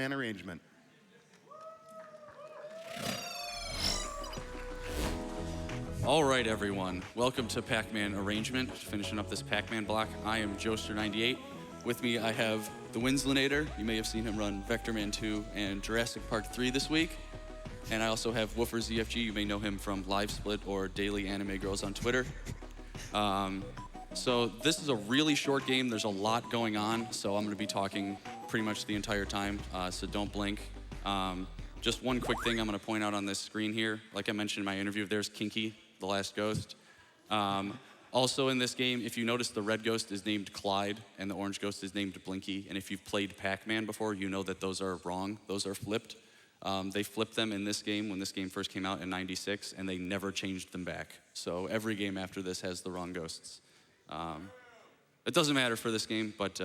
Pac-Man arrangement. All right, everyone. Welcome to Pac-Man arrangement. Finishing up this Pac-Man block. I am Joester98. With me, I have the winslinator. You may have seen him run Vector Man 2 and Jurassic Park 3 this week. And I also have wooferzfg. You may know him from Live Split or Daily Anime Girls on Twitter. So this is a really short game. There's a lot going on, so I'm going to be talking pretty much the entire time, so don't blink. Just one quick thing I'm going to point out on this screen here. Like I mentioned in my interview, there's Kinky, the last ghost. Also in this game, if you notice, the red ghost is named Clyde and the orange ghost is named Blinky. And if you've played Pac-Man before, you know that those are wrong. Those are flipped. They flipped them in this game when this game first came out in '96, and they never changed them back. So every game after this has the wrong ghosts. It doesn't matter for this game, but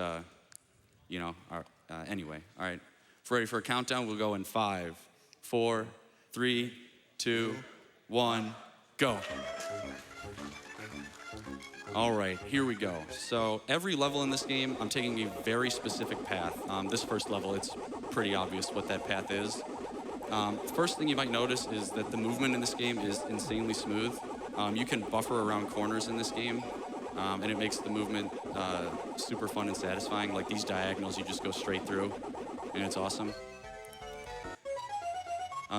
anyway. All right, if we're ready for a countdown, we'll go in 5, 4, 3, 2, 1, go. All right, here we go. So every level in this game, I'm taking a very specific path. This first level, it's pretty obvious what that path is. The first thing you might notice is that the movement in this game is insanely smooth. You can buffer around corners in this game, and it makes the movement super fun and satisfying. Like these diagonals, you just go straight through, and it's awesome.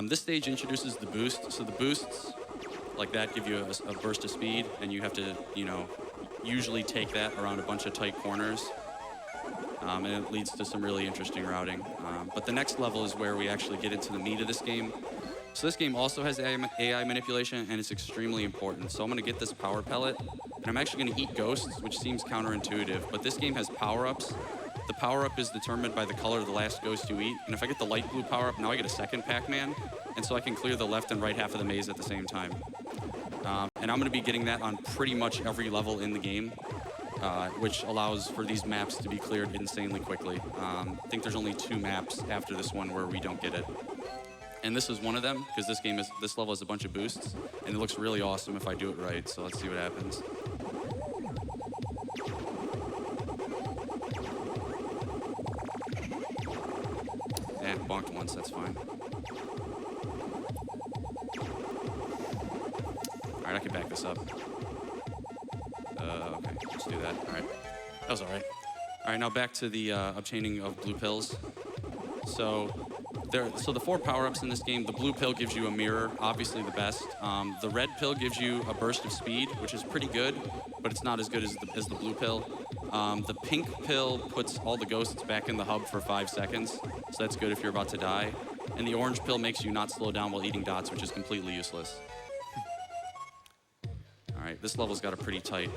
This stage introduces the boost. So the boosts, like that, give you a burst of speed, and you have to, usually take that around a bunch of tight corners. And it leads to some really interesting routing. But the next level is where we actually get into the meat of this game. So this game also has AI manipulation, and it's extremely important. So I'm gonna get this power pellet, and I'm actually gonna eat ghosts, which seems counterintuitive, but this game has power-ups. The power-up is determined by the color of the last ghost you eat, and if I get the light blue power-up, now I get a second Pac-Man, and so I can clear the left and right half of the maze at the same time. And I'm gonna be getting that on pretty much every level in the game, which allows for these maps to be cleared insanely quickly. I think there's only 2 maps after this one where we don't get it. And this is one of them, because this level has a bunch of boosts, and it looks really awesome if I do it right, so let's see what happens. Bonked once, that's fine. All right, I can back this up. Okay, let's do that. All right, that was all right. All right, now back to the obtaining of blue pills. So the 4 power-ups in this game, the blue pill gives you a mirror, obviously the best. The red pill gives you a burst of speed, which is pretty good, but it's not as good as the blue pill. The pink pill puts all the ghosts back in the hub for 5 seconds, so that's good if you're about to die. And the orange pill makes you not slow down while eating dots, which is completely useless. All right, this level's got a pretty tight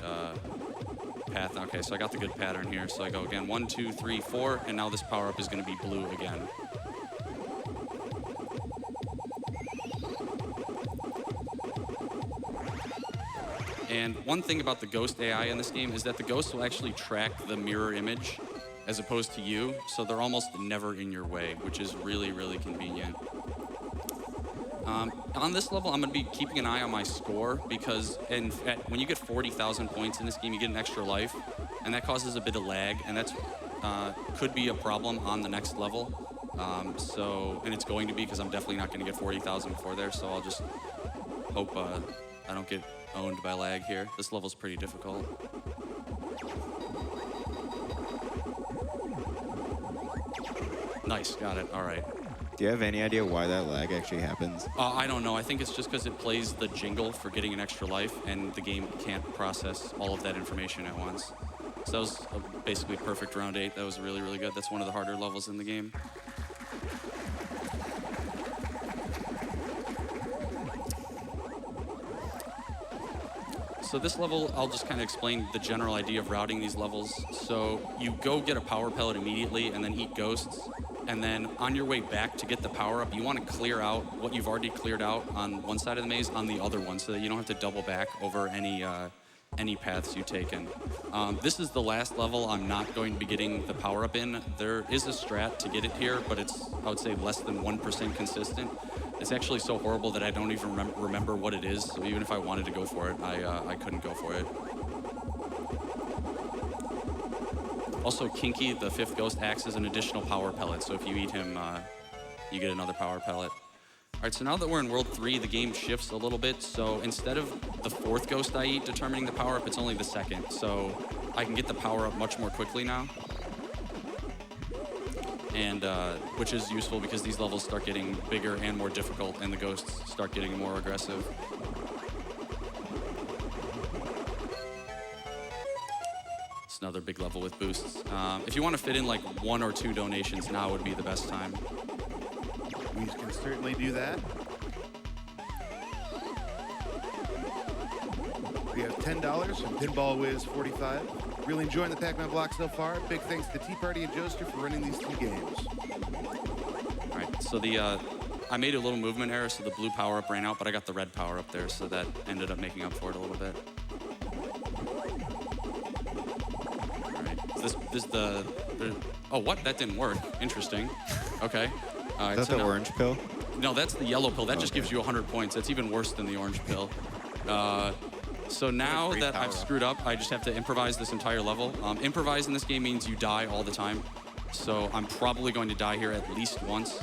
path. Okay, so I got the good pattern here. So I go again, 1, 2, 3, 4, and now this power-up is gonna be blue again. And one thing about the ghost AI in this game is that the ghosts will actually track the mirror image as opposed to you, so they're almost never in your way, which is really, really convenient. On this level, I'm going to be keeping an eye on my score because when you get 40,000 points in this game, you get an extra life, and that causes a bit of lag, and that's could be a problem on the next level. And it's going to be because I'm definitely not going to get 40,000 before there, so I'll just hope I don't get owned by lag here. This level's pretty difficult. Nice, got it, all right. Do you have any idea why that lag actually happens? I don't know, I think it's just because it plays the jingle for getting an extra life, and the game can't process all of that information at once. So that was basically perfect round 8. That was really, really good. That's one of the harder levels in the game. So this level, I'll just kind of explain the general idea of routing these levels. So you go get a power pellet immediately and then eat ghosts. And then on your way back to get the power up, you want to clear out what you've already cleared out on one side of the maze on the other one so that you don't have to double back over any paths you've taken. This is the last level I'm not going to be getting the power up in. There is a strat to get it here, but it's, I would say, less than 1% consistent. It's actually so horrible that I don't even remember what it is. So even if I wanted to go for it, I couldn't go for it. Also, Kinky, the 5th ghost, acts as an additional power pellet. So if you eat him, you get another power pellet. All right, so now that we're in World 3, the game shifts a little bit. So instead of the 4th ghost I eat determining the power-up, it's only the 2nd. So I can get the power-up much more quickly now. And which is useful because these levels start getting bigger and more difficult, and the ghosts start getting more aggressive. It's another big level with boosts. If you want to fit in like 1 or 2 donations, now would be the best time. We can certainly do that. We have $10 from Pinball Wiz 45. Really enjoying the Pac-Man block so far. Big thanks to Tea Party and Joester for running these 2 games. All right, so I made a little movement error, so the blue power-up ran out, but I got the red power-up there, so that ended up making up for it a little bit. All right, this is oh, what? That didn't work. Interesting. Okay. All right, Is that the orange pill? No, that's the yellow pill. That just gives you 100 points. That's even worse than the orange pill. So now that I've screwed up, I just have to improvise this entire level. Improvise in this game means you die all the time. So I'm probably going to die here at least once.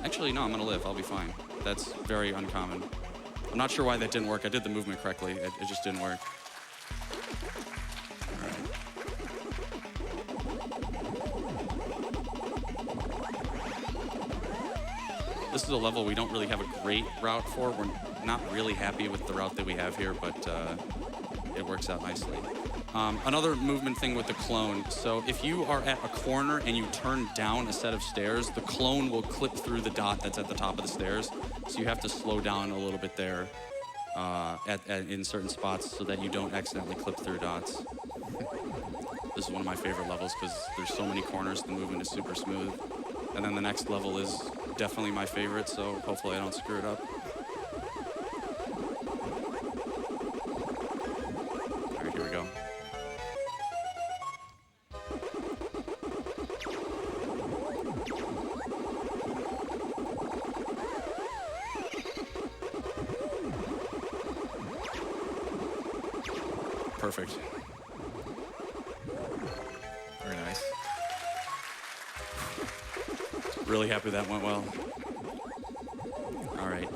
Actually, no, I'm going to live. I'll be fine. That's very uncommon. I'm not sure why that didn't work. I did the movement correctly. It just didn't work. All right. This is a level we don't really have a great route for. We're not really happy with the route that we have here, but it works out nicely. Another movement thing with the clone. So if you are at a corner and you turn down a set of stairs, the clone will clip through the dot that's at the top of the stairs. So you have to slow down a little bit there in certain spots so that you don't accidentally clip through dots. This is one of my favorite levels because there's so many corners, the movement is super smooth. And then the next level is definitely my favorite, so hopefully I don't screw it up. All right, here we go. Perfect. Very nice. Really happy that went well. All right.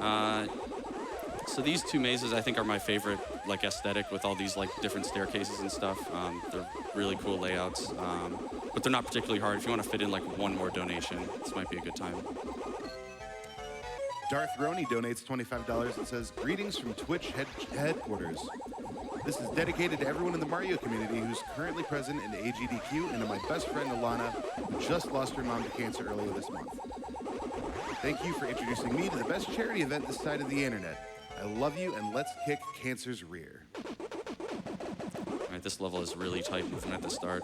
So these 2 mazes I think are my favorite, like, aesthetic with all these like different staircases and stuff. They're really cool layouts, but they're not particularly hard. If you want to fit in like 1 more donation, this might be a good time. Darth Roney donates $25 and says, "Greetings from Twitch headquarters. This is dedicated to everyone in the Mario community who's currently present in AGDQ and to my best friend Alana, who just lost her mom to cancer earlier this month. Thank you for introducing me to the best charity event this side of the internet. I love you, and let's kick cancer's rear." All right, this level is really tight movement at the start.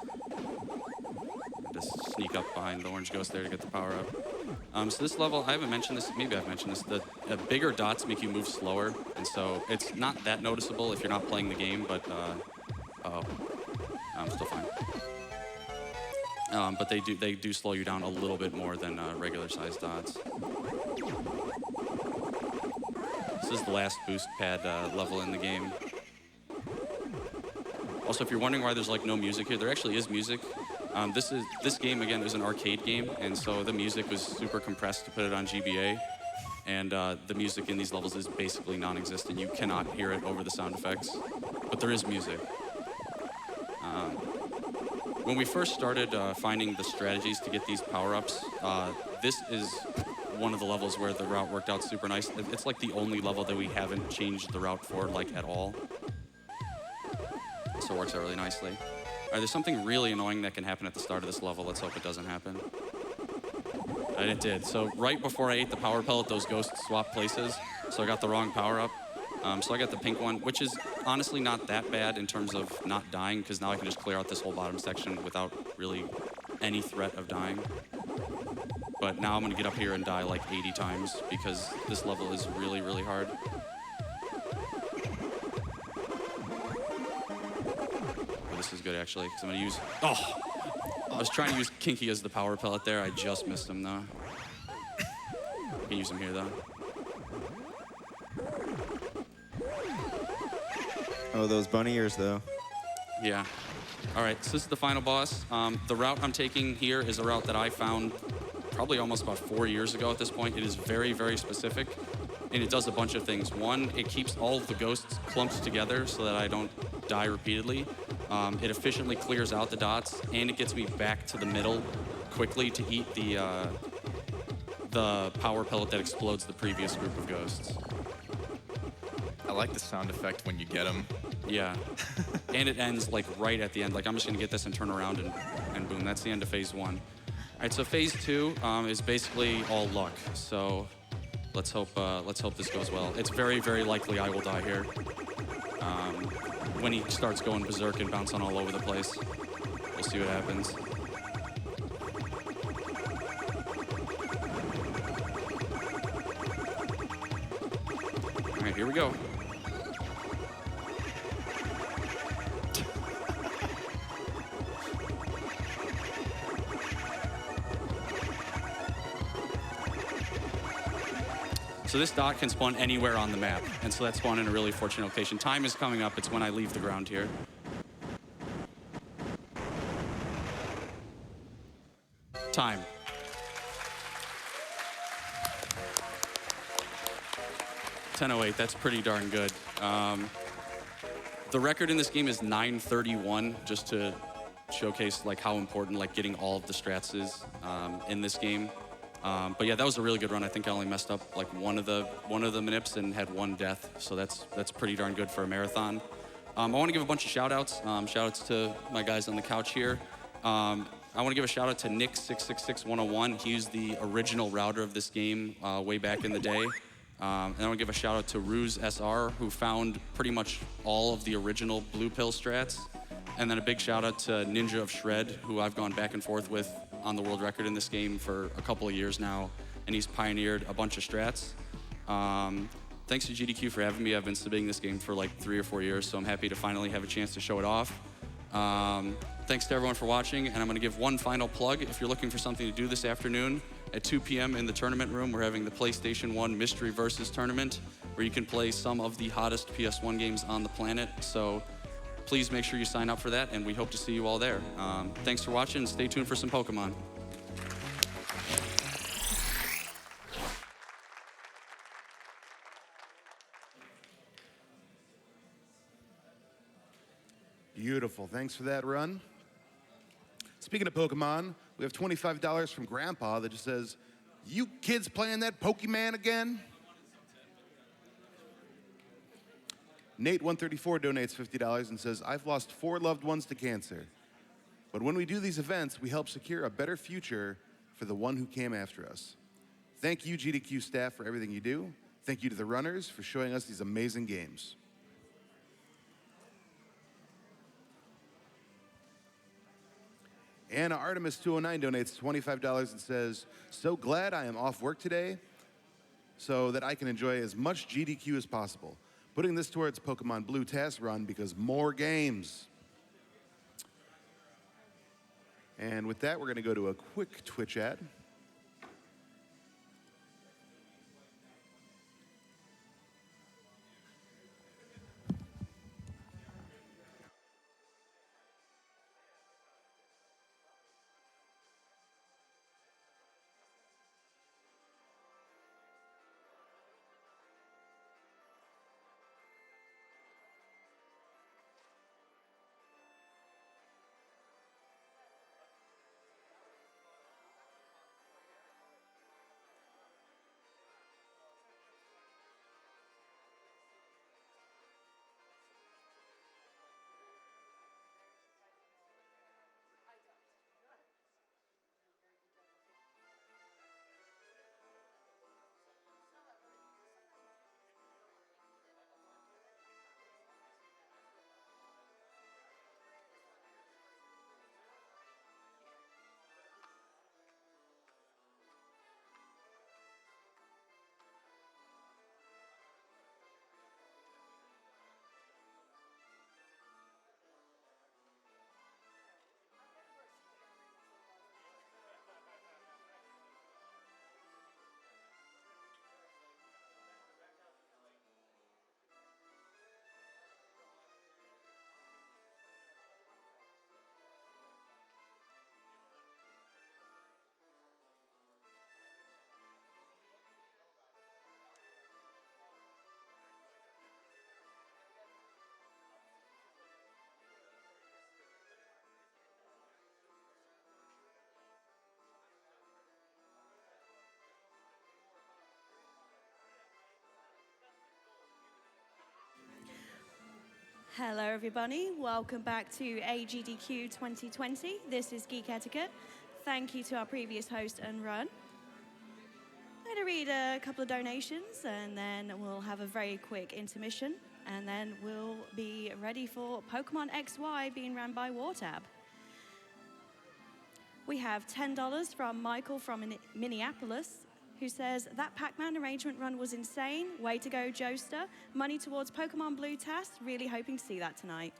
Just sneak up behind the orange ghost there to get the power up. So this level, I haven't mentioned this, maybe I've mentioned this, the bigger dots make you move slower, and so it's not that noticeable if you're not playing the game, but, I'm still fine. But they do slow you down a little bit more than regular sized dots. This is the last boost pad level in the game. Also, if you're wondering why there's like no music here, there actually is music. This game, again, is an arcade game, and so the music was super compressed to put it on GBA. And the music in these levels is basically non-existent. You cannot hear it over the sound effects, but there is music. When we first started finding the strategies to get these power-ups, this is one of the levels where the route worked out super nice. It's like the only level that we haven't changed the route for, like, at all. So it works out really nicely. All right, there's something really annoying that can happen at the start of this level. Let's hope it doesn't happen. And it did. So right before I ate the power pellet, those ghosts swapped places. So I got the wrong power-up. So I got the pink one, which is honestly not that bad in terms of not dying, because now I can just clear out this whole bottom section without really any threat of dying. But now I'm going to get up here and die like 80 times because this level is really, really hard. Oh, this is good, actually, because I'm going to use... Oh! I was trying to use Kinky as the power pellet there. I just missed him, though. I can use him here, though. Oh, those bunny ears, though. Yeah. All right, so this is the final boss. The route I'm taking here is a route that I found probably almost about 4 years ago at this point. It is very, very specific, and it does a bunch of things. One, it keeps all of the ghosts clumped together so that I don't die repeatedly. It efficiently clears out the dots, and it gets me back to the middle quickly to eat the power pellet that explodes the previous group of ghosts. I like the sound effect when you get them. Yeah, and it ends like right at the end. Like I'm just gonna get this and turn around and boom, that's the end of phase 1. All right, so phase 2 is basically all luck. So let's hope this goes well. It's very, very likely I will die here when he starts going berserk and bouncing all over the place. We'll see what happens. All right, here we go. So this dot can spawn anywhere on the map, and so that spawned in a really fortunate location. Time is coming up. It's when I leave the ground here. Time. .1008, that's pretty darn good. The record in this game is 9:31, just to showcase like how important like getting all of the strats is in this game. But yeah, that was a really good run. I think I only messed up like one of the manips and had 1 death, so that's pretty darn good for a marathon. I want to give a bunch of shout outs. Shout outs to my guys on the couch here. I want to give a shout out to Nick666101. He was the original router of this game way back in the day. And I want to give a shout out to Ruse SR, who found pretty much all of the original Blue Pill strats. And then a big shout out to Ninja of Shred, who I've gone back and forth with on the world record in this game for a couple of years now, and he's pioneered a bunch of strats. Thanks to GDQ for having me. I've been submitting this game for like 3 or 4 years, so I'm happy to finally have a chance to show it off. Thanks to everyone for watching, and I'm gonna give one final plug. If you're looking for something to do this afternoon, at 2 p.m. in the tournament room, we're having the PlayStation 1 Mystery Versus Tournament, where you can play some of the hottest PS1 games on the planet. So please make sure you sign up for that, and we hope to see you all there. Thanks for watching, and stay tuned for some Pokemon. Beautiful. Thanks for that run. Speaking of Pokemon, we have $25 from Grandpa that just says, "You kids playing that Pokemon again?" Nate134 donates $50 and says, "I've lost 4 loved ones to cancer. But when we do these events, we help secure a better future for the one who came after us. Thank you, GDQ staff, for everything you do. Thank you to the runners for showing us these amazing games." Anna Artemis209 donates $25 and says, "So glad I am off work today so that I can enjoy as much GDQ as possible. Putting this towards Pokemon Blue Task Run because more games." And with that, we're going to go to a quick Twitch ad. Hello, everybody. Welcome back to AGDQ2020. This is Geek Etiquette. Thank you to our previous host and run. I'm going to read a couple of donations, and then we'll have a very quick intermission, and then we'll be ready for Pokemon XY being ran by Wartab. We have $10 from Michael from Minneapolis, who says, that Pac-Man arrangement run was insane. Way to go, Joester. Money towards Pokemon Blue TAS. Really hoping to see that tonight.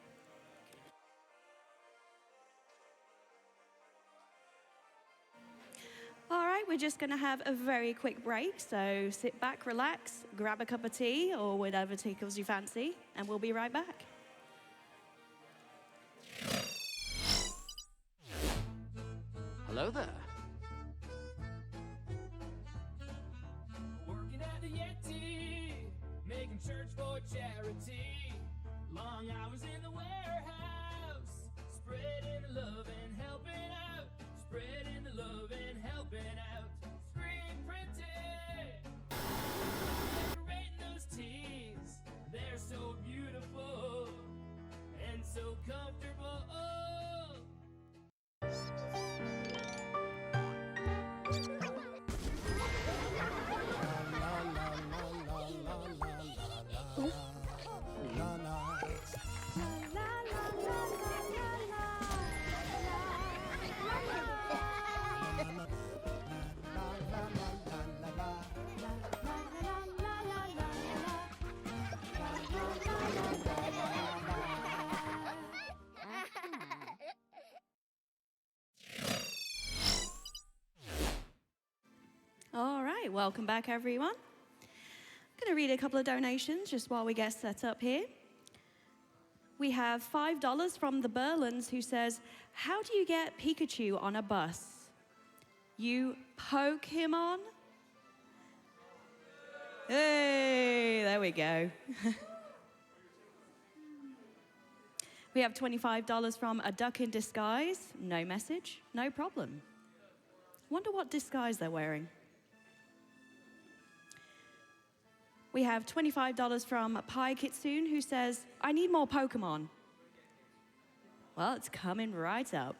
All right, we're just going to have a very quick break. So sit back, relax, grab a cup of tea or whatever tickles your fancy, and we'll be right back. Hello there. Working at the Yeti, making church for charity. Long hours in the warehouse, spreading the love and helping out. Spreading the love and helping out. Screen printed, decorating those tees. They're so beautiful and so comfortable. All right, welcome back, everyone. I'm going to read a couple of donations just while we get set up here. We have $5 from the Berlins, who says, how do you get Pikachu on a bus? You poke him on? Hey, there we go. We have $25 from A Duck in Disguise. No message, no problem. Wonder what disguise they're wearing. We have $25 from Pi Kitsune, who says, I need more Pokemon. Well, it's coming right up.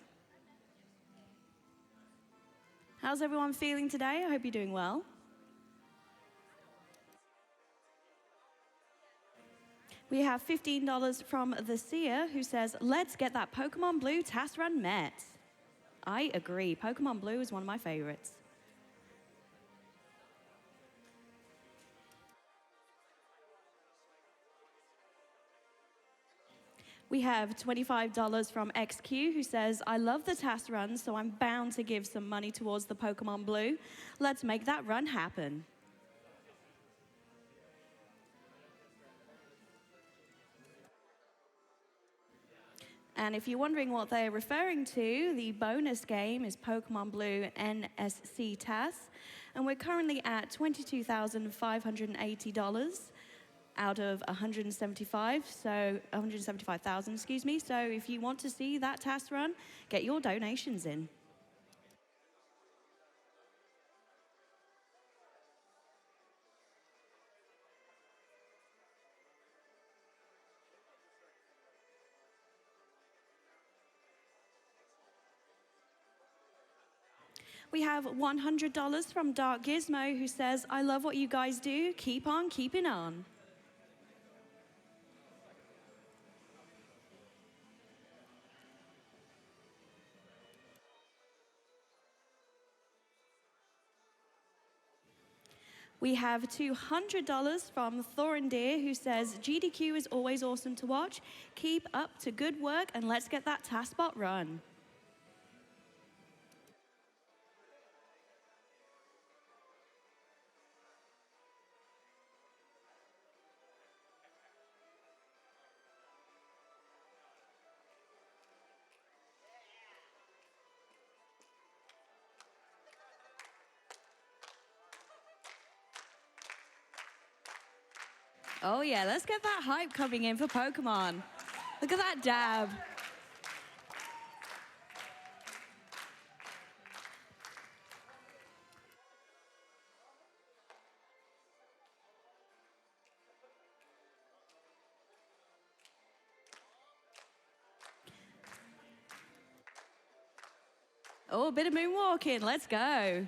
How's everyone feeling today? I hope you're doing well. We have $15 from The Seer, who says, let's get that Pokemon Blue TAS run met. I agree. Pokemon Blue is one of my favorites. We have $25 from XQ, who says, I love the TAS run, so I'm bound to give some money towards the Pokemon Blue. Let's make that run happen. And if you're wondering what they're referring to, the bonus game is Pokemon Blue NSC TAS, and we're currently at $22,580 out of 175,000, excuse me. So if you want to see that TAS run, get your donations in. We have $100 from Dark Gizmo, who says, I love what you guys do. Keep on keeping on. We have $200 from Thorindeer, who says, GDQ is always awesome to watch. Keep up to good work, and let's get that TASBot run. Oh yeah, let's get that hype coming in for Pokemon. Look at that dab. Oh, a bit of moonwalking. Let's go.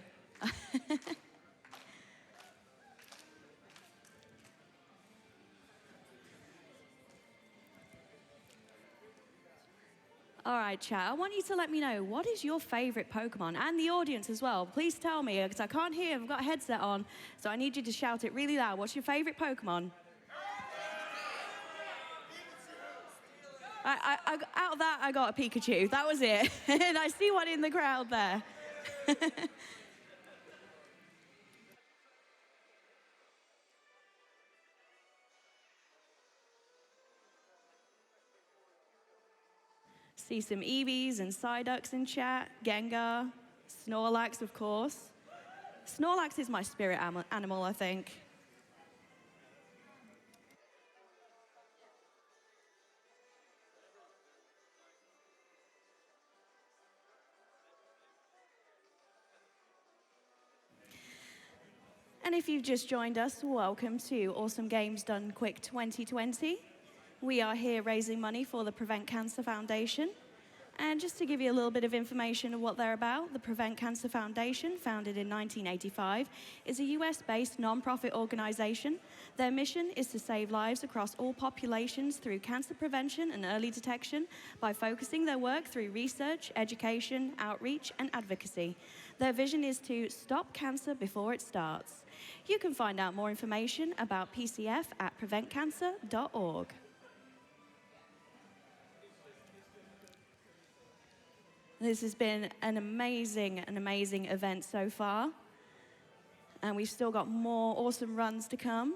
All right, chat. I want you to let me know, what is your favorite Pokemon? And the audience as well. Please tell me, because I can't hear. I've got a headset on, so I need you to shout it really loud. What's your favorite Pokemon? Out of that, I got a Pikachu. That was it. And I see one in the crowd there. See some Eevees and Psyducks in chat. Gengar, Snorlax, of course. Snorlax is my spirit animal, I think. And if you've just joined us, welcome to Awesome Games Done Quick 2020. We are here raising money for the Prevent Cancer Foundation. And just to give you a little bit of information of what they're about, the Prevent Cancer Foundation, founded in 1985, is a US-based nonprofit organization. Their mission is to save lives across all populations through cancer prevention and early detection by focusing their work through research, education, outreach, and advocacy. Their vision is to stop cancer before it starts. You can find out more information about PCF at preventcancer.org. This has been an amazing event so far. And we've still got more awesome runs to come.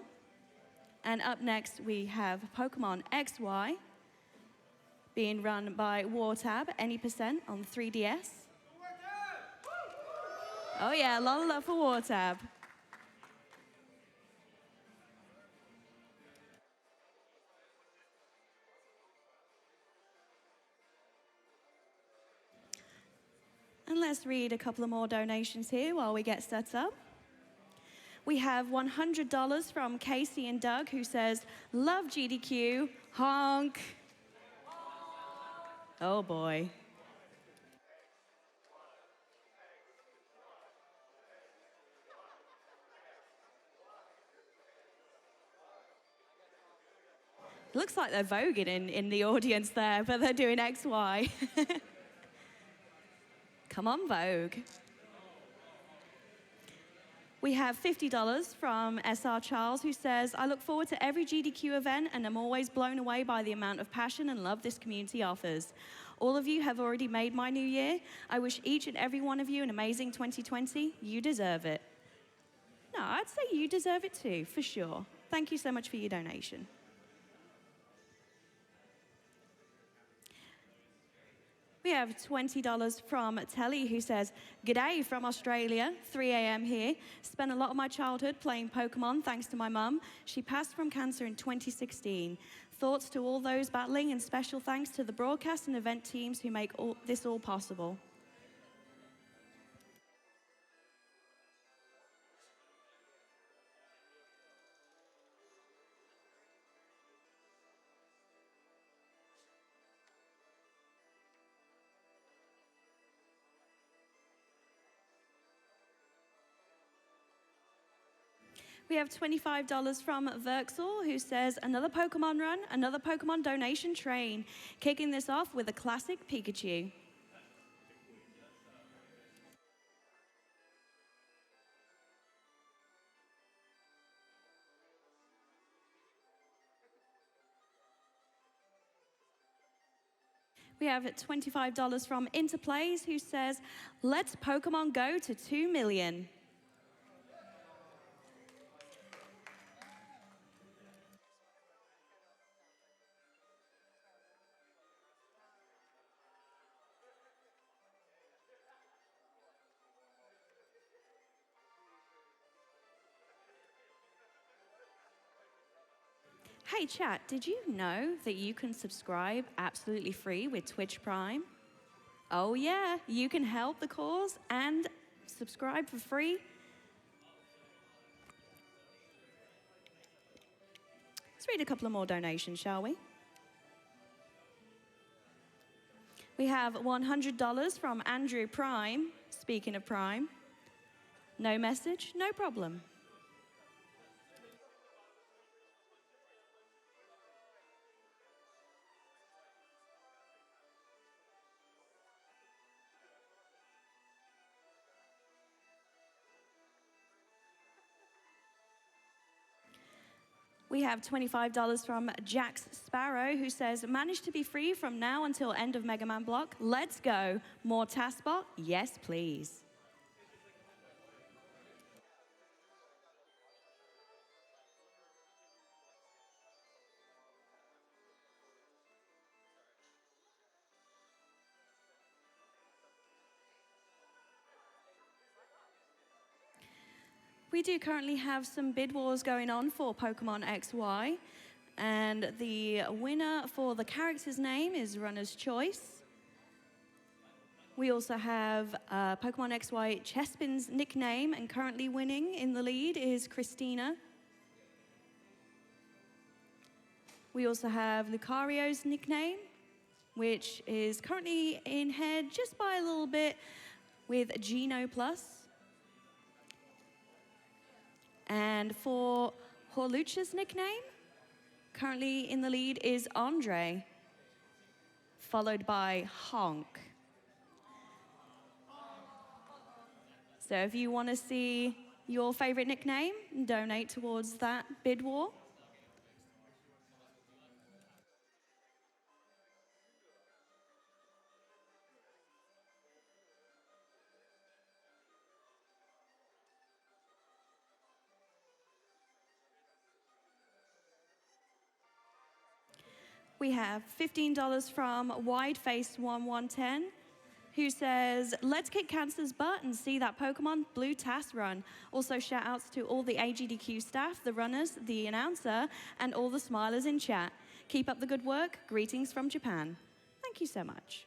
And up next, we have Pokemon XY being run by Wartab, any percent on 3DS. Oh yeah, a lot of love for Wartab. And let's read a couple of more donations here while we get set up. We have $100 from Casey and Doug, who says, "Love GDQ, honk." Oh boy. Looks like they're voguing in the audience there, but they're doing XY. Come on, Vogue. We have $50 from SR Charles, who says, "I look forward to every GDQ event and I'm always blown away by the amount of passion and love this community offers. All of you have already made my new year. I wish each and every one of you an amazing 2020. You deserve it." No, I'd say you deserve it too, for sure. Thank you so much for your donation. We have $20 from Telly, who says, "G'day from Australia, 3 a.m. here. Spent a lot of my childhood playing Pokemon thanks to my mum. She passed from cancer in 2016. Thoughts to all those battling and special thanks to the broadcast and event teams who make this all possible." We have $25 from Verxel, who says, "Another Pokemon run, another Pokemon donation train. Kicking this off with a classic Pikachu." We have $25 from Interplays, who says, "Let's Pokemon go to 2 million." Hey chat, did you know that you can subscribe absolutely free with Twitch Prime? Oh yeah, you can help the cause and subscribe for free. Let's read a couple of more donations, shall we? We have $100 from Andrew Prime. Speaking of Prime, no message, no problem. We have $25 from Jax Sparrow, who says, managed to be free from now until end of Mega Man block. Let's go. More Taskbot? Yes, please. We do currently have some bid wars going on for Pokemon XY, and the winner for the character's name is Runner's Choice. We also have Pokemon XY Chespin's nickname, and currently winning in the lead is Christina. We also have Lucario's nickname, which is currently in head just by a little bit with Geno Plus. And for Horlucha's nickname, currently in the lead is Andre, followed by Honk. So if you want to see your favorite nickname, donate towards that bid war. We have $15 from Wideface1110, who says, let's kick cancer's butt and see that Pokemon Blue Task run. Also, shout outs to all the AGDQ staff, the runners, the announcer, and all the smilers in chat. Keep up the good work. Greetings from Japan. Thank you so much.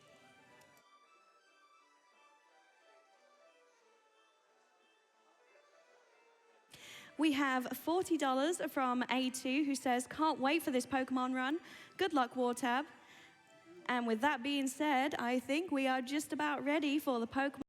We have $40 from A2, who says, can't wait for this Pokemon run. Good luck, Wartab. And with that being said, I think we are just about ready for the Pokemon